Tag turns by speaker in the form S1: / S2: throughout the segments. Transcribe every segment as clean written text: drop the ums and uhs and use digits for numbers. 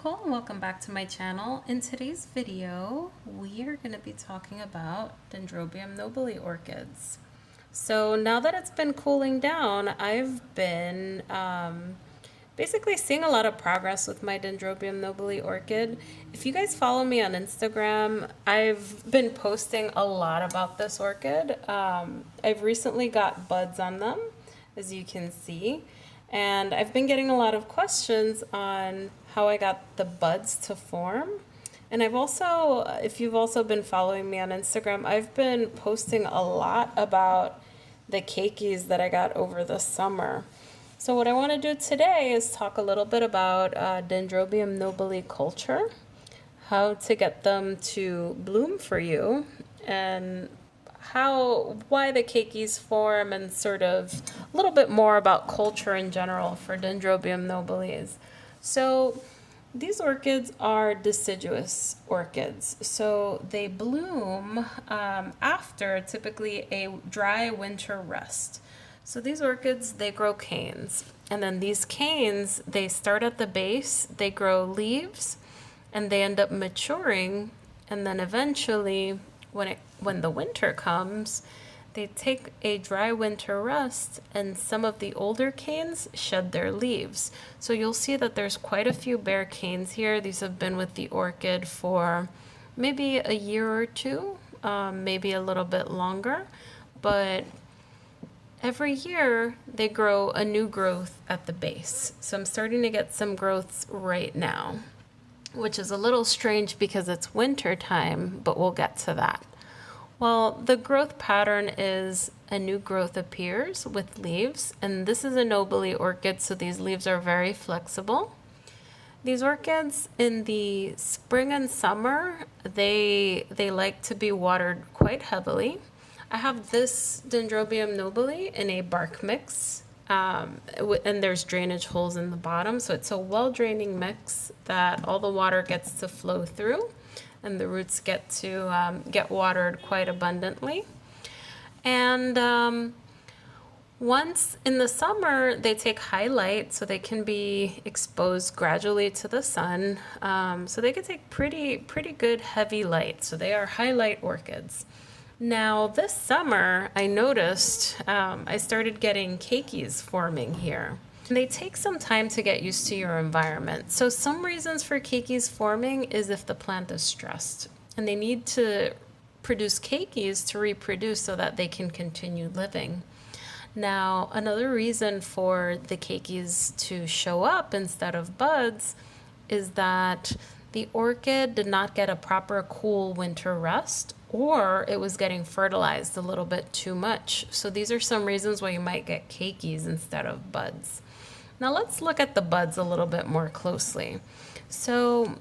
S1: Nicole and welcome back to my channel. In today's video, we are going to be talking about Dendrobium nobile orchids. So now that it's been cooling down, I've been basically seeing a lot of progress with my Dendrobium nobile orchid. If you guys follow me on Instagram, I've been posting a lot about this orchid. I've recently got buds on them, as you can see. And I've been getting a lot of questions on how I got the buds to form. And I've also, if you've also been following me on Instagram, I've been posting a lot about the Keikis that I got over the summer. So what I want to do today is talk a little bit about Dendrobium nobile culture, how to get them to bloom for you, and why the Keikis form, and sort of a little bit more about culture in general for Dendrobium nobiles. So these orchids are deciduous orchids. So they bloom after typically a dry winter rest. So these orchids, they grow canes. And then these canes, they start at the base, they grow leaves, and they end up maturing. And then eventually, when the winter comes, they take a dry winter rest, and some of the older canes shed their leaves. So you'll see that there's quite a few bare canes here. These have been with the orchid for maybe a year or two, maybe a little bit longer, but every year they grow a new growth at the base. So I'm starting to get some growths right now, which is a little strange because it's winter time, but we'll get to that. Well, the growth pattern is a new growth appears with leaves, and this is a nobile orchid, so these leaves are very flexible. These orchids in the spring and summer, they like to be watered quite heavily. I have this Dendrobium nobile in a bark mix, and there's drainage holes in the bottom, so it's a well-draining mix that all the water gets to flow through, and the roots get to get watered quite abundantly. And once in the summer, they take high light, so they can be exposed gradually to the sun. So they can take pretty good heavy light. So they are high light orchids. Now this summer, I noticed I started getting keikis forming here. And they take some time to get used to your environment. So some reasons for keikis forming is if the plant is stressed, and they need to produce keikis to reproduce so that they can continue living. Now, another reason for the keikis to show up instead of buds is that the orchid did not get a proper cool winter rest, or it was getting fertilized a little bit too much. So these are some reasons why you might get keikis instead of buds. Now let's look at the buds a little bit more closely. So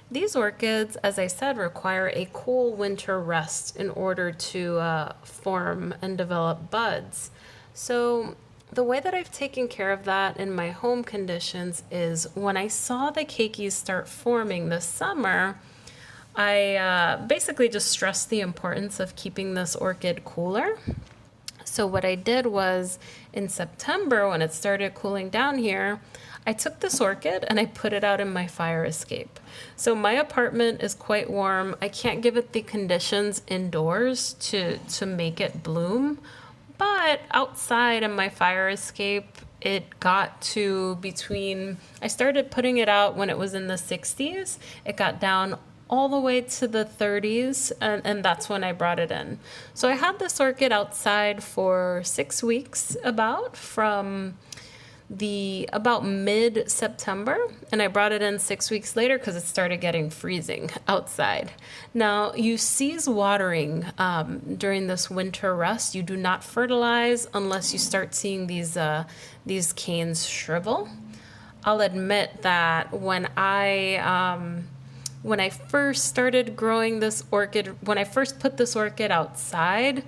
S1: these orchids, as I said, require a cool winter rest in order to form and develop buds. So the way that I've taken care of that in my home conditions is when I saw the keikis start forming this summer, I basically just stressed the importance of keeping this orchid cooler. So what I did was in September, when it started cooling down here, I took this orchid and I put it out in my fire escape. So my apartment is quite warm. I can't give it the conditions indoors to make it bloom, but outside in my fire escape, it got to I started putting it out when it was in the 60s. It got down all the way to the 30s, and that's when I brought it in. So I had this orchid outside for 6 weeks from about mid-September, and I brought it in 6 weeks later because it started getting freezing outside. Now, you cease watering during this winter rest. You do not fertilize unless you start seeing these canes shrivel. I'll admit that when I first started growing this orchid, when I first put this orchid outside,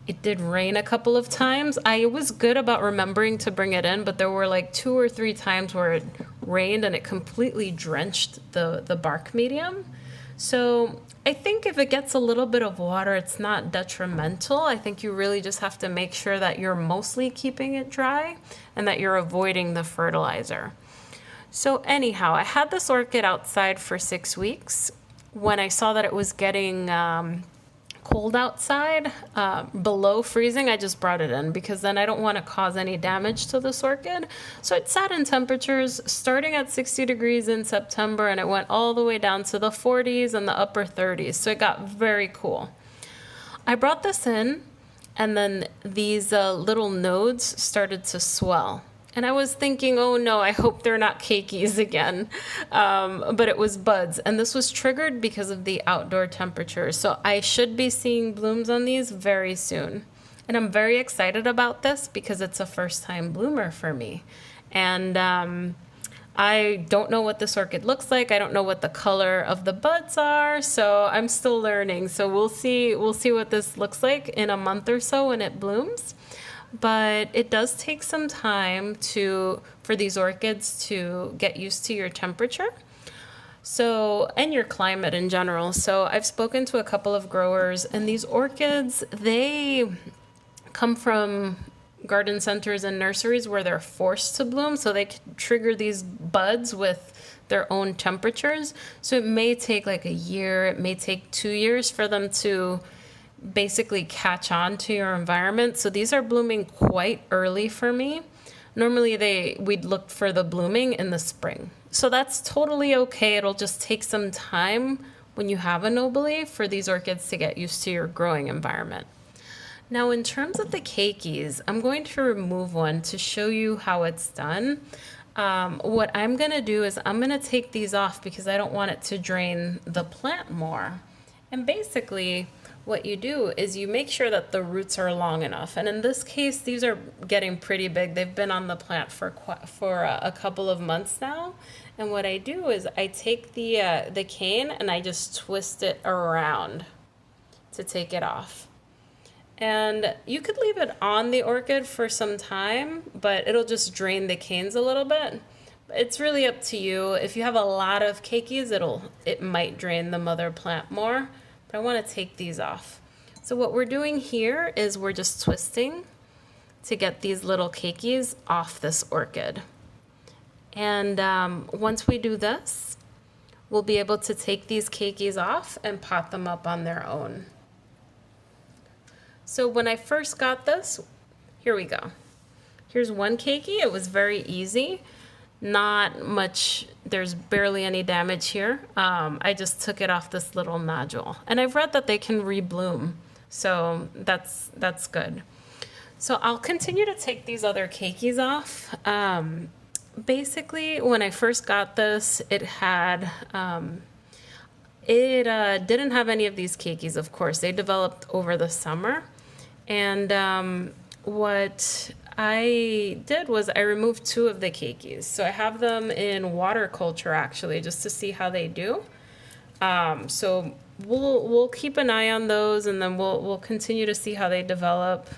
S1: it did rain a couple of times. I was good about remembering to bring it in, but there were like 2 or 3 times where it rained and it completely drenched the bark medium. So I think if it gets a little bit of water, it's not detrimental. I think you really just have to make sure that you're mostly keeping it dry and that you're avoiding the fertilizer. So anyhow, I had this orchid outside for 6 weeks. When I saw that it was getting cold outside, below freezing, I just brought it in because then I don't want to cause any damage to this orchid. So it sat in temperatures starting at 60 degrees in September, and it went all the way down to the 40s and the upper 30s. So it got very cool. I brought this in, and then these little nodes started to swell. And I was thinking, oh no, I hope they're not keikis again. But it was buds. And this was triggered because of the outdoor temperatures. So I should be seeing blooms on these very soon. And I'm very excited about this because it's a first time bloomer for me. And I don't know what this orchid looks like. I don't know what the color of the buds are. So I'm still learning. So we'll see what this looks like in a month or so when it blooms. But it does take some time for these orchids to get used to your temperature, and your climate in general. So I've spoken to a couple of growers, and these orchids, they come from garden centers and nurseries where they're forced to bloom, so they can trigger these buds with their own temperatures. So it may take like a year, it may take 2 years for them to basically catch on to your environment. So these are blooming quite early for me. Normally we'd look for the blooming in the spring. So that's totally okay. It'll just take some time when you have a Nobile for these orchids to get used to your growing environment. Now in terms of the keikis, I'm going to remove one to show you how it's done. What I'm going to do is I'm going to take these off because I don't want it to drain the plant more. And basically what you do is you make sure that the roots are long enough. And in this case, these are getting pretty big. They've been on the plant for a couple of months now. And what I do is I take the cane and I just twist it around to take it off. And you could leave it on the orchid for some time, but it'll just drain the canes a little bit. It's really up to you. If you have a lot of keikis, it might drain the mother plant more. But I want to take these off. So what we're doing here is we're just twisting to get these little keikis off this orchid. And once we do this, we'll be able to take these keikis off and pot them up on their own. So when I first got this, here we go. Here's one keiki. It was very easy. Not much, there's barely any damage here. I just took it off this little nodule. And I've read that they can rebloom, so that's good. So I'll continue to take these other keikis off. Basically, when I first got this, it didn't have any of these keikis, of course. They developed over the summer. And what I did was I removed 2 of the keikis. So I have them in water culture actually, just to see how they do. So we'll keep an eye on those, and then we'll continue to see how they develop,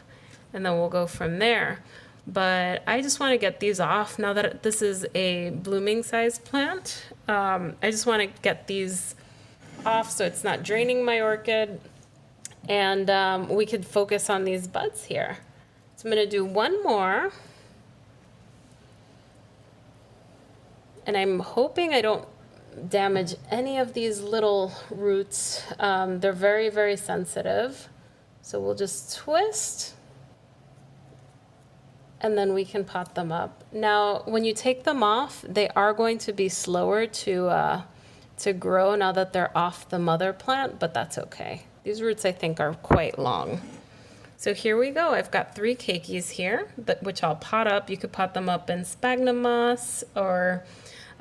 S1: and then we'll go from there. But I just want to get these off now that this is a blooming size plant. I just want to get these off so it's not draining my orchid, and we could focus on these buds here. So I'm going to do one more, and I'm hoping I don't damage any of these little roots. They're very, very sensitive. So we'll just twist, and then we can pot them up. Now, when you take them off, they are going to be slower to grow now that they're off the mother plant, but that's okay. These roots, I think, are quite long. So here we go. I've got 3 keikis here, which I'll pot up. You could pot them up in sphagnum moss or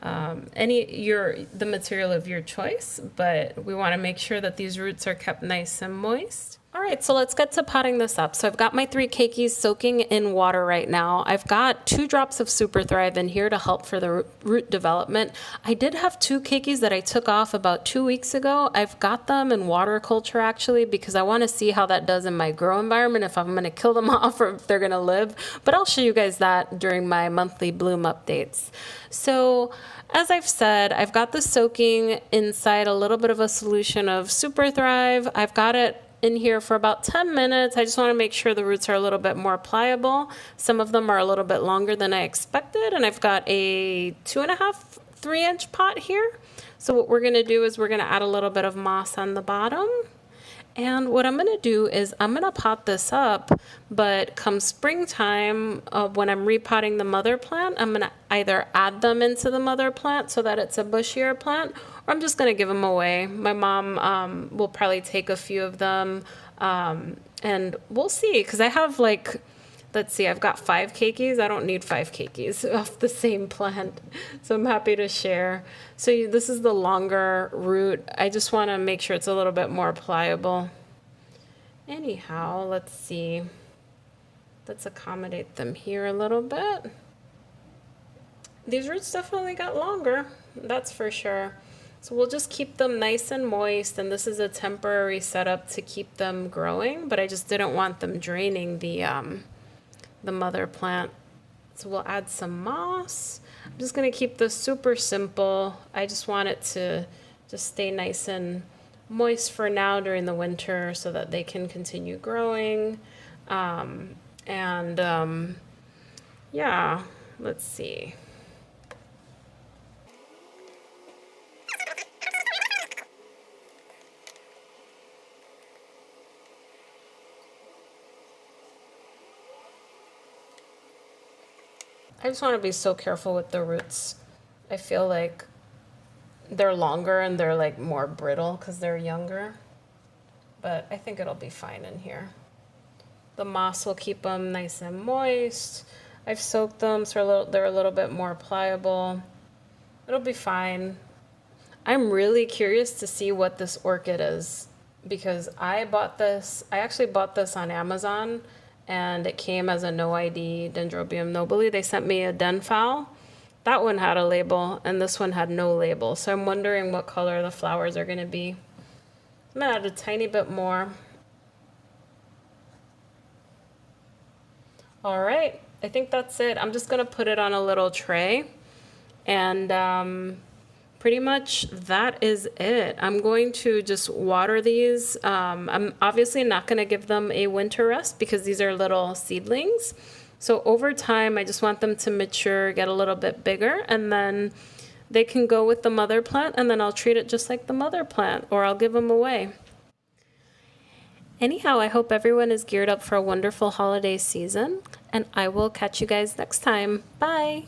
S1: the material of your choice, but we want to make sure that these roots are kept nice and moist. All right, so let's get to potting this up. So I've got my 3 keikis soaking in water right now. I've got 2 drops of Super Thrive in here to help for the root development. I did have 2 keikis that I took off about 2 weeks ago. I've got them in water culture actually because I want to see how that does in my grow environment, if I'm going to kill them off or if they're going to live. But I'll show you guys that during my monthly bloom updates. So as I've said, I've got this soaking inside a little bit of a solution of Super Thrive. I've got it in here for about 10 minutes. I just want to make sure the roots are a little bit more pliable. Some of them are a little bit longer than I expected, and I've got a 2.5, 3-inch pot here. So what we're going to do is we're going to add a little bit of moss on the bottom. And what I'm going to do is I'm going to pot this up, but come springtime, when I'm repotting the mother plant, I'm going to either add them into the mother plant so that it's a bushier plant, or I'm just going to give them away. My mom will probably take a few of them, and we'll see, because I have like, let's see, I've got 5 Keikis. I don't need 5 Keikis off the same plant, so I'm happy to share. So this is the longer root. I just want to make sure it's a little bit more pliable. Anyhow, let's see. Let's accommodate them here a little bit. These roots definitely got longer, that's for sure. So we'll just keep them nice and moist, and this is a temporary setup to keep them growing, but I just didn't want them draining the mother plant. So we'll add some moss. I'm just going to keep this super simple. I just want it to just stay nice and moist for now during the winter so that they can continue growing. Yeah, let's see. I just want to be so careful with the roots. I feel like they're longer and they're like more brittle because they're younger. But I think it'll be fine in here. The moss will keep them nice and moist. I've soaked them so they're a little bit more pliable. It'll be fine. I'm really curious to see what this orchid is, because I actually bought this on Amazon, and it came as a no ID Dendrobium nobile. They sent me a den fowl. That one had a label, and this one had no label. So I'm wondering what color the flowers are going to be. I'm going to add a tiny bit more. All right, I think that's it. I'm just going to put it on a little tray, and pretty much that is it. I'm going to just water these. I'm obviously not going to give them a winter rest because these are little seedlings. So over time, I just want them to mature, get a little bit bigger, and then they can go with the mother plant, and then I'll treat it just like the mother plant, or I'll give them away. Anyhow, I hope everyone is geared up for a wonderful holiday season, and I will catch you guys next time. Bye!